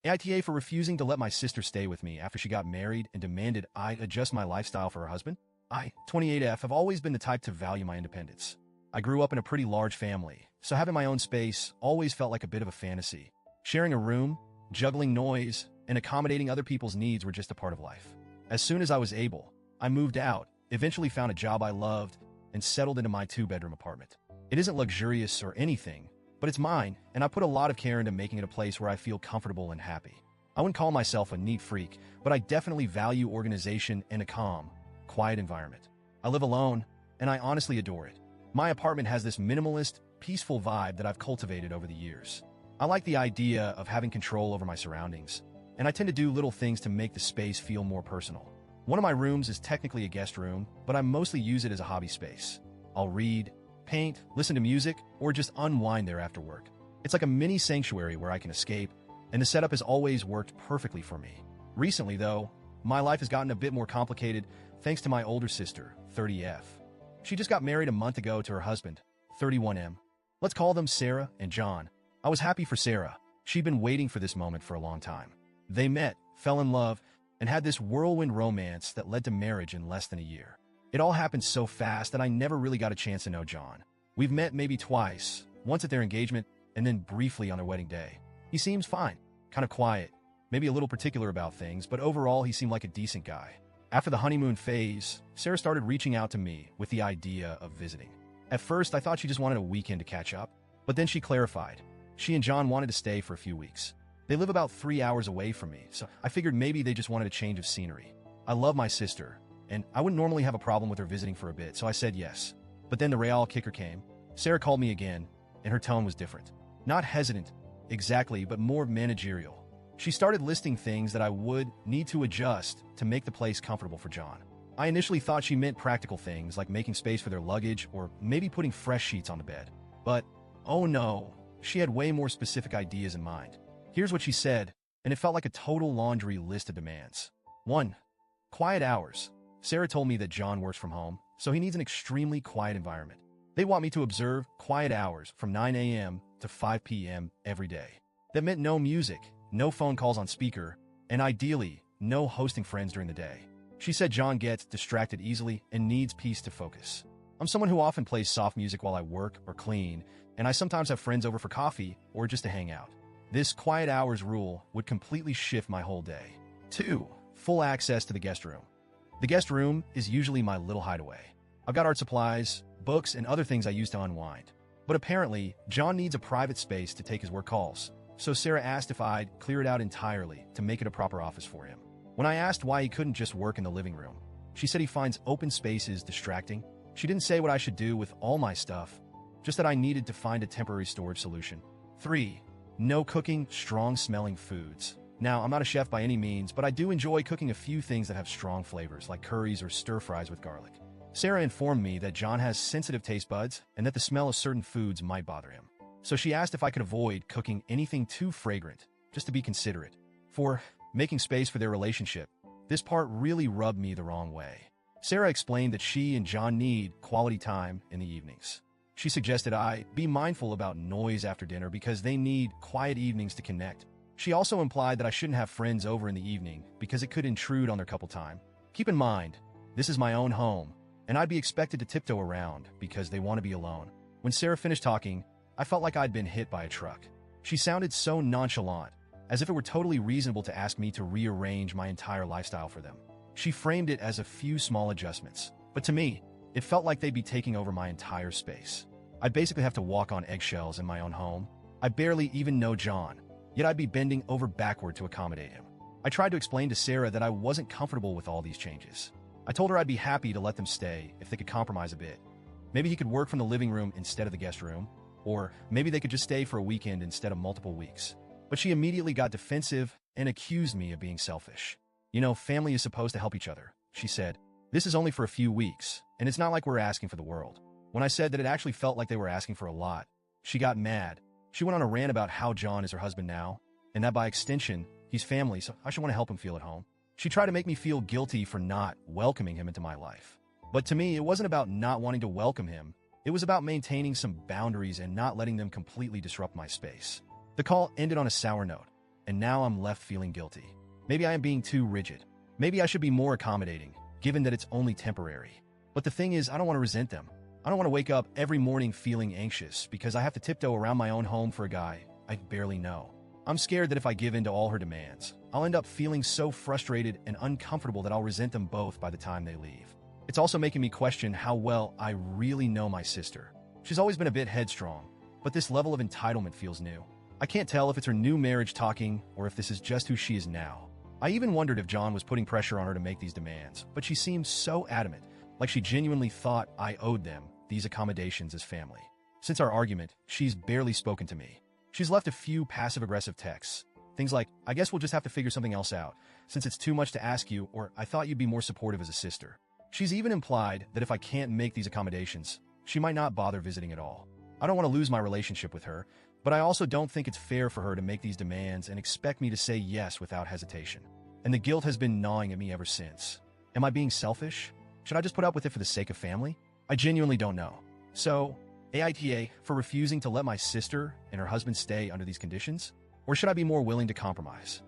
AITA for refusing to let my sister stay with me after she got married and demanded I adjust my lifestyle for her husband. I, 28F, have always been the type to value my independence. I grew up in a pretty large family, so having my own space always felt like a bit of a fantasy. Sharing a room, juggling noise, and accommodating other people's needs were just a part of life. As soon as I was able, I moved out, eventually found a job I loved, and settled into my two-bedroom apartment. It isn't luxurious or anything, but it's mine, and I put a lot of care into making it a place where I feel comfortable and happy. I wouldn't call myself a neat freak, but I definitely value organization and a calm, quiet environment. I live alone, and I honestly adore it. My apartment has this minimalist, peaceful vibe that I've cultivated over the years. I like the idea of having control over my surroundings, and I tend to do little things to make the space feel more personal. One of my rooms is technically a guest room, but I mostly use it as a hobby space. I'll read, paint, listen to music, or just unwind there after work. It's like a mini sanctuary where I can escape, and the setup has always worked perfectly for me. Recently, though, my life has gotten a bit more complicated thanks to my older sister, 30F. She just got married a month ago to her husband, 31M. Let's call them Sarah and John. I was happy for Sarah. She'd been waiting for this moment for a long time. They met, fell in love, and had this whirlwind romance that led to marriage in less than a year. It all happened so fast that I never really got a chance to know John. We've met maybe twice, once at their engagement, and then briefly on their wedding day. He seems fine, kind of quiet, maybe a little particular about things, but overall he seemed like a decent guy. After the honeymoon phase, Sarah started reaching out to me with the idea of visiting. At first, I thought she just wanted a weekend to catch up, but then she clarified. She and John wanted to stay for a few weeks. They live about 3 hours away from me, so I figured maybe they just wanted a change of scenery. I love my sister, and I wouldn't normally have a problem with her visiting for a bit, so I said yes. But then the real kicker came. Sarah called me again, and her tone was different. Not hesitant, exactly, but more managerial. She started listing things that I would need to adjust to make the place comfortable for John. I initially thought she meant practical things like making space for their luggage or maybe putting fresh sheets on the bed. But, oh no, she had way more specific ideas in mind. Here's what she said, and it felt like a total laundry list of demands. 1. Quiet hours. Sarah told me that John works from home, so he needs an extremely quiet environment. They want me to observe quiet hours from 9 a.m. to 5 p.m. every day. That meant no music, no phone calls on speaker, and ideally, no hosting friends during the day. She said John gets distracted easily and needs peace to focus. I'm someone who often plays soft music while I work or clean, and I sometimes have friends over for coffee or just to hang out. This quiet hours rule would completely shift my whole day. 2. Full access to the guest room. The guest room is usually my little hideaway. I've got art supplies, books, and other things I use to unwind. But apparently, John needs a private space to take his work calls, so Sarah asked if I'd clear it out entirely to make it a proper office for him. When I asked why he couldn't just work in the living room, she said he finds open spaces distracting. She didn't say what I should do with all my stuff, just that I needed to find a temporary storage solution. 3. No cooking strong-smelling foods. Now, I'm not a chef by any means, but I do enjoy cooking a few things that have strong flavors, like curries or stir-fries with garlic. Sarah informed me that John has sensitive taste buds and that the smell of certain foods might bother him. So she asked if I could avoid cooking anything too fragrant, just to be considerate. 4. Making space for their relationship. This part really rubbed me the wrong way. Sarah explained that she and John need quality time in the evenings. She suggested I be mindful about noise after dinner because they need quiet evenings to connect. She also implied that I shouldn't have friends over in the evening because it could intrude on their couple time. Keep in mind, this is my own home, and I'd be expected to tiptoe around because they want to be alone. When Sarah finished talking, I felt like I'd been hit by a truck. She sounded so nonchalant, as if it were totally reasonable to ask me to rearrange my entire lifestyle for them. She framed it as a few small adjustments, but to me, it felt like they'd be taking over my entire space. I'd basically have to walk on eggshells in my own home. I barely even know John, yet I'd be bending over backward to accommodate him. I tried to explain to Sarah that I wasn't comfortable with all these changes. I told her I'd be happy to let them stay if they could compromise a bit. Maybe he could work from the living room instead of the guest room, or maybe they could just stay for a weekend instead of multiple weeks. But she immediately got defensive and accused me of being selfish. You know, family is supposed to help each other, she said. This is only for a few weeks, and it's not like we're asking for the world. When I said that it actually felt like they were asking for a lot, she got mad. She went on a rant about how John is her husband now, and that by extension, he's family, so I should want to help him feel at home. She tried to make me feel guilty for not welcoming him into my life. But to me, it wasn't about not wanting to welcome him. It was about maintaining some boundaries and not letting them completely disrupt my space. The call ended on a sour note, and now I'm left feeling guilty. Maybe I am being too rigid. Maybe I should be more accommodating, given that it's only temporary. But the thing is, I don't want to resent them. I don't want to wake up every morning feeling anxious because I have to tiptoe around my own home for a guy I barely know. I'm scared that if I give in to all her demands, I'll end up feeling so frustrated and uncomfortable that I'll resent them both by the time they leave. It's also making me question how well I really know my sister. She's always been a bit headstrong, but this level of entitlement feels new. I can't tell if it's her new marriage talking or if this is just who she is now. I even wondered if John was putting pressure on her to make these demands, but she seemed so adamant, like she genuinely thought I owed them these accommodations as family. Since our argument, she's barely spoken to me. She's left a few passive-aggressive texts. Things like, I guess we'll just have to figure something else out, since it's too much to ask you, or I thought you'd be more supportive as a sister. She's even implied that if I can't make these accommodations, she might not bother visiting at all. I don't want to lose my relationship with her, but I also don't think it's fair for her to make these demands and expect me to say yes without hesitation. And the guilt has been gnawing at me ever since. Am I being selfish? Should I just put up with it for the sake of family? I genuinely don't know. So, AITA for refusing to let my sister and her husband stay under these conditions? Or should I be more willing to compromise?